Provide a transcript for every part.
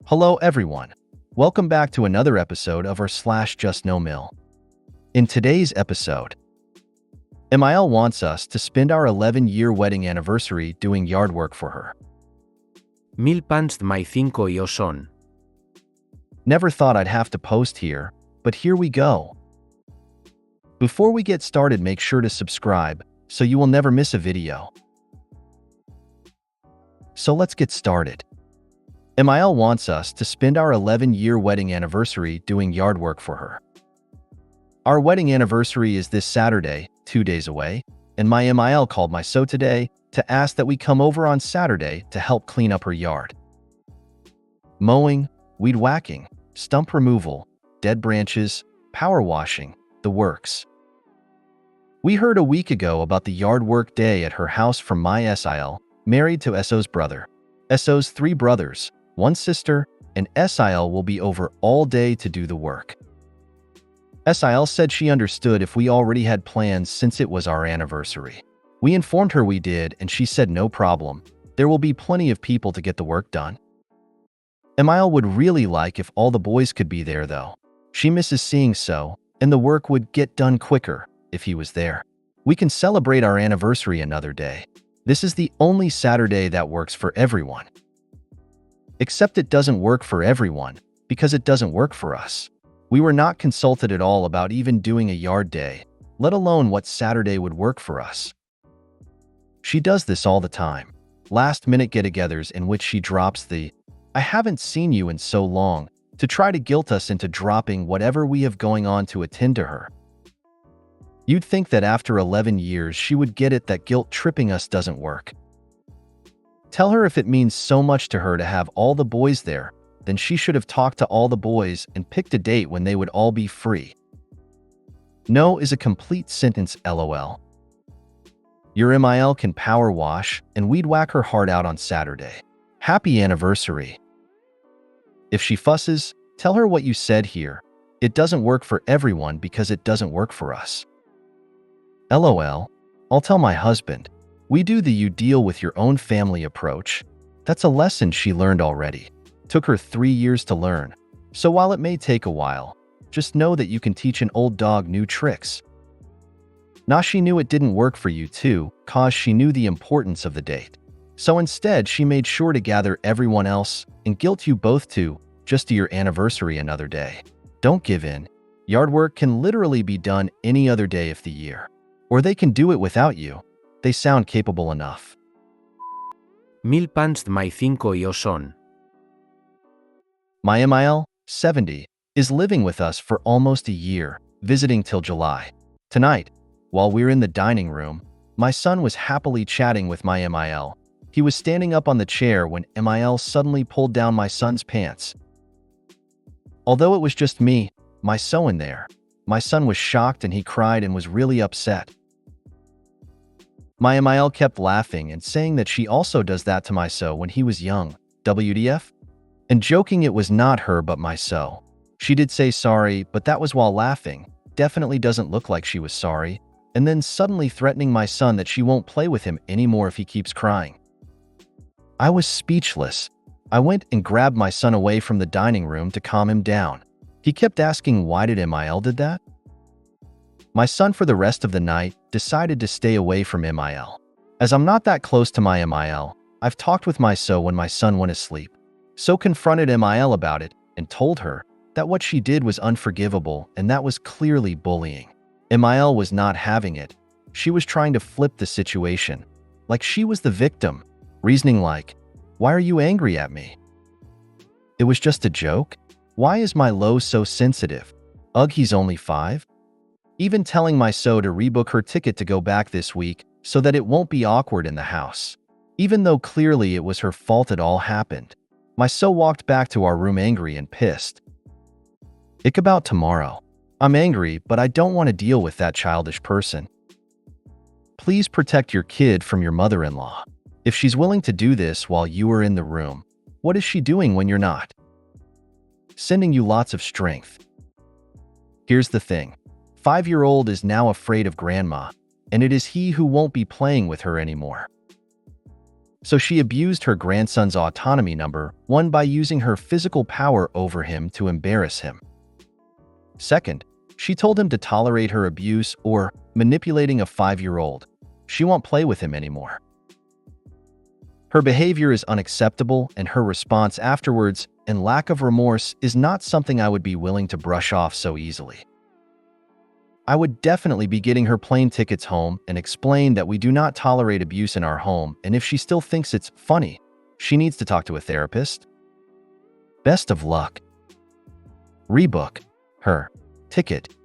Hello everyone. Welcome back to another episode of our /JustNoMil. In today's episode, MIL wants us to spend our 11-year wedding anniversary doing yard work for her. Mil pans mai 5 io son. Never thought I'd have to post here, but here we go. Before we get started, make sure to subscribe so you will never miss a video. So let's get started. MIL wants us to spend our 11-year wedding anniversary doing yard work for her. Our wedding anniversary is this Saturday, 2 days away, and my MIL called my so today to ask that we come over on Saturday to help clean up her yard. Mowing, weed whacking, stump removal, dead branches, power washing, the works. We heard a week ago about the yard work day at her house from my SIL, married to SO's brother. SO's 3 brothers, 1 sister, and SIL will be over all day to do the work. SIL said she understood if we already had plans since it was our anniversary. We informed her we did, and she said no problem. There will be plenty of people to get the work done. MIL would really like if all the boys could be there though. She misses seeing so, and the work would get done quicker if he was there. We can celebrate our anniversary another day. This is the only Saturday that works for everyone. Except it doesn't work for everyone, because it doesn't work for us. We were not consulted at all about even doing a yard day, let alone what Saturday would work for us. She does this all the time. Last-minute get-togethers in which she drops the, "I haven't seen you in so long," to try to guilt us into dropping whatever we have going on to attend to her. You'd think that after 11 years she would get it that guilt-tripping us doesn't work. Tell her if it means so much to her to have all the boys there, then she should have talked to all the boys and picked a date when they would all be free. No is a complete sentence, LOL. Your MIL can power wash and weed whack her heart out on Saturday. Happy anniversary. If she fusses, tell her what you said here. It doesn't work for everyone because it doesn't work for us. LOL. I'll tell my husband. We do the you deal with your own family approach. That's a lesson she learned already. Took her 3 years to learn. So while it may take a while, just know that you can teach an old dog new tricks. Now she knew it didn't work for you too, cause she knew the importance of the date. So instead she made sure to gather everyone else and guilt you both to just do your anniversary another day. Don't give in. Yard work can literally be done any other day of the year. Or they can do it without you. They sound capable enough. Mil pans mai 5 io son. My MIL, 70, is living with us for almost a year, visiting till July. Tonight, while we're in the dining room, my son was happily chatting with my MIL. He was standing up on the chair when MIL suddenly pulled down my son's pants. Although it was just me, my so in there, my son was shocked and he cried and was really upset. My MIL kept laughing and saying that she also does that to my so when he was young, WDF? And joking it was not her but my so. She did say sorry, but that was while laughing. Definitely doesn't look like she was sorry. And then suddenly threatening my son that she won't play with him anymore if he keeps crying. I was speechless. I went and grabbed my son away from the dining room to calm him down. He kept asking why did MIL did that? My son for the rest of the night decided to stay away from MIL. As I'm not that close to my MIL, I've talked with my so when my son went asleep. So confronted MIL about it and told her that what she did was unforgivable and that was clearly bullying. MIL was not having it. She was trying to flip the situation, like she was the victim, reasoning like, "Why are you angry at me? It was just a joke? Why is my low so sensitive? Ugh, he's only 5? Even telling my so to rebook her ticket to go back this week so that it won't be awkward in the house. Even though clearly it was her fault it all happened. My so walked back to our room angry and pissed. Ick about tomorrow. I'm angry, but I don't want to deal with that childish person. Please protect your kid from your mother-in-law. If she's willing to do this while you are in the room, what is she doing when you're not? Sending you lots of strength. Here's the thing. 5-year-old is now afraid of grandma, and it is he who won't be playing with her anymore. So she abused her grandson's autonomy number, one by using her physical power over him to embarrass him. Second, she told him to tolerate her abuse or manipulating a 5-year-old. She won't play with him anymore. Her behavior is unacceptable, and her response afterwards and lack of remorse is not something I would be willing to brush off so easily. I would definitely be getting her plane tickets home and explain that we do not tolerate abuse in our home, and if she still thinks it's funny, she needs to talk to a therapist. Best of luck. Rebook her ticket.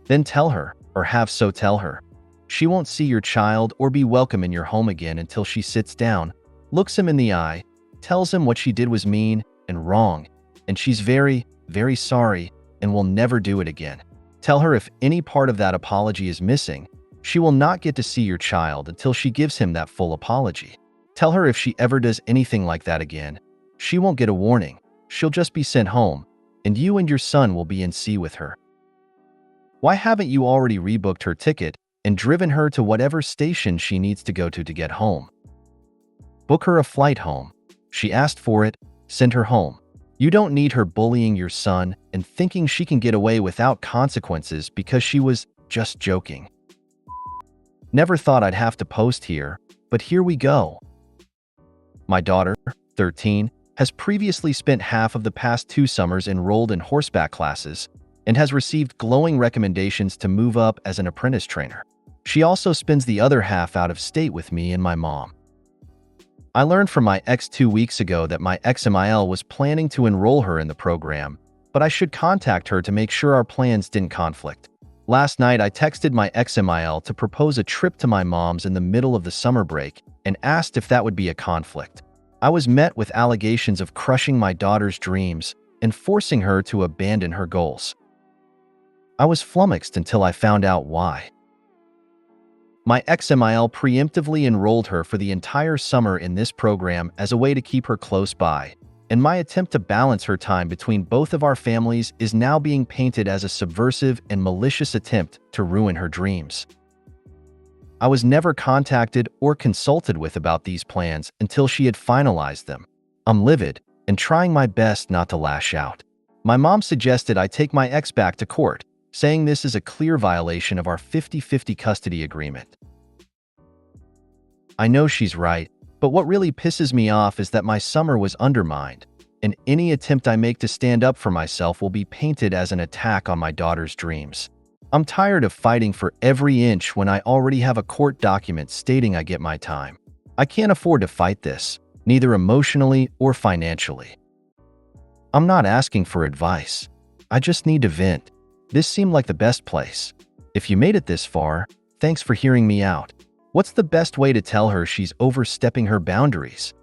Then tell her, or have so tell her, she won't see your child or be welcome in your home again until she sits down, looks him in the eye, tells him what she did was mean and wrong, and she's very, very sorry and will never do it again. Tell her if any part of that apology is missing, she will not get to see your child until she gives him that full apology. Tell her if she ever does anything like that again, she won't get a warning, she'll just be sent home, and you and your son will be in sea with her. Why haven't you already rebooked her ticket and driven her to whatever station she needs to go to get home? Book her a flight home. She asked for it, send her home. You don't need her bullying your son and thinking she can get away without consequences because she was just joking. Never thought I'd have to post here, but here we go. My daughter, 13, has previously spent half of the past 2 summers enrolled in horseback classes and has received glowing recommendations to move up as an apprentice trainer. She also spends the other half out of state with me and my mom. I learned from my ex 2 weeks ago that my ex-MIL was planning to enroll her in the program, but I should contact her to make sure our plans didn't conflict. Last night, I texted my ex-MIL to propose a trip to my mom's in the middle of the summer break and asked if that would be a conflict. I was met with allegations of crushing my daughter's dreams and forcing her to abandon her goals. I was flummoxed until I found out why. My ex-MIL preemptively enrolled her for the entire summer in this program as a way to keep her close by, and my attempt to balance her time between both of our families is now being painted as a subversive and malicious attempt to ruin her dreams. I was never contacted or consulted with about these plans until she had finalized them. I'm livid and trying my best not to lash out. My mom suggested I take my ex back to court, saying this is a clear violation of our 50-50 custody agreement. I know she's right, but what really pisses me off is that my summer was undermined, and any attempt I make to stand up for myself will be painted as an attack on my daughter's dreams. I'm tired of fighting for every inch when I already have a court document stating I get my time. I can't afford to fight this, neither emotionally or financially. I'm not asking for advice. I just need to vent. This seemed like the best place. If you made it this far, thanks for hearing me out. What's the best way to tell her she's overstepping her boundaries?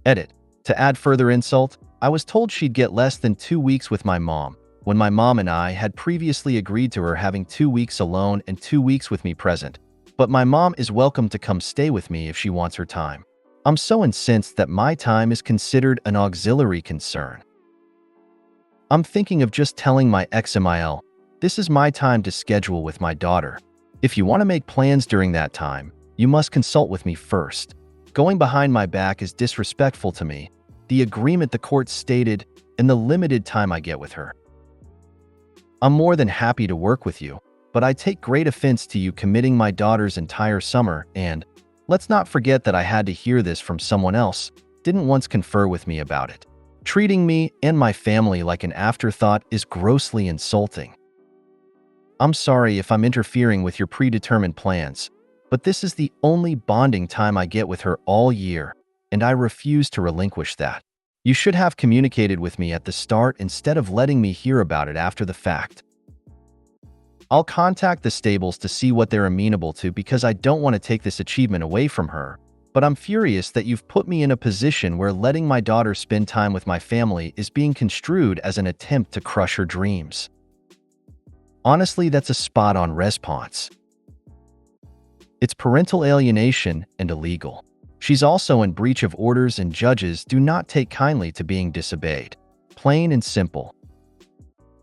Edit. To add further insult, I was told she'd get less than 2 weeks with my mom, when my mom and I had previously agreed to her having 2 weeks alone and 2 weeks with me present. But my mom is welcome to come stay with me if she wants her time. I'm so incensed that my time is considered an auxiliary concern. I'm thinking of just telling my ex-MIL, this is my time to schedule with my daughter. If you want to make plans during that time, you must consult with me first. Going behind my back is disrespectful to me, the agreement the court stated, and the limited time I get with her. I'm more than happy to work with you, but I take great offense to you committing my daughter's entire summer and, let's not forget that I had to hear this from someone else, didn't once confer with me about it. Treating me and my family like an afterthought is grossly insulting. I'm sorry if I'm interfering with your predetermined plans, but this is the only bonding time I get with her all year, and I refuse to relinquish that. You should have communicated with me at the start instead of letting me hear about it after the fact. I'll contact the stables to see what they're amenable to because I don't want to take this achievement away from her, but I'm furious that you've put me in a position where letting my daughter spend time with my family is being construed as an attempt to crush her dreams. Honestly, that's a spot-on response. It's parental alienation and illegal. She's also in breach of orders, and judges do not take kindly to being disobeyed. Plain and simple.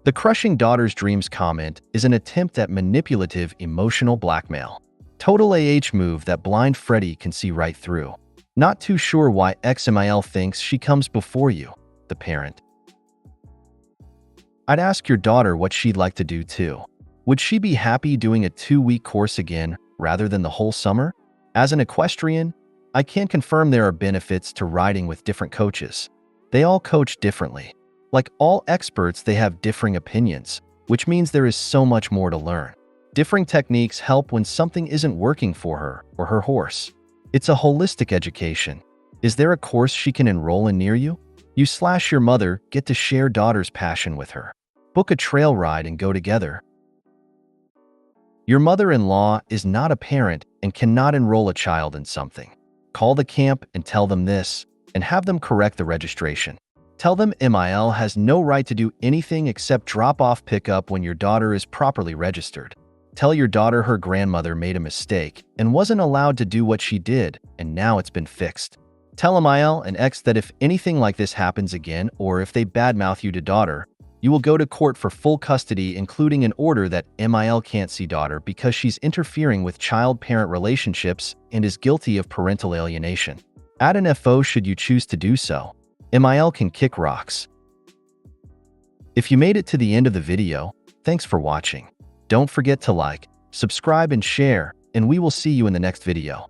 The crushing daughter's dreams comment is an attempt at manipulative emotional blackmail. Total move that blind Freddy can see right through. Not too sure why XMIL thinks she comes before you, the parent. I'd ask your daughter what she'd like to do too. Would she be happy doing a 2-week course again rather than the whole summer? As an equestrian, I can confirm there are benefits to riding with different coaches. They all coach differently. Like all experts, they have differing opinions, which means there is so much more to learn. Differing techniques help when something isn't working for her or her horse. It's a holistic education. Is there a course she can enroll in near you? You/your mother get to share daughter's passion with her. Book a trail ride and go together. Your mother-in-law is not a parent and cannot enroll a child in something. Call the camp and tell them this, and have them correct the registration. Tell them MIL has no right to do anything except drop off pickup when your daughter is properly registered. Tell your daughter her grandmother made a mistake and wasn't allowed to do what she did, and now it's been fixed. Tell MIL and X that if anything like this happens again, or if they badmouth you to daughter, you will go to court for full custody, including an order that MIL can't see daughter because she's interfering with child-parent relationships and is guilty of parental alienation. Add an FO should you choose to do so. MIL can kick rocks. If you made it to the end of the video, thanks for watching. Don't forget to like, subscribe, and share, and we will see you in the next video.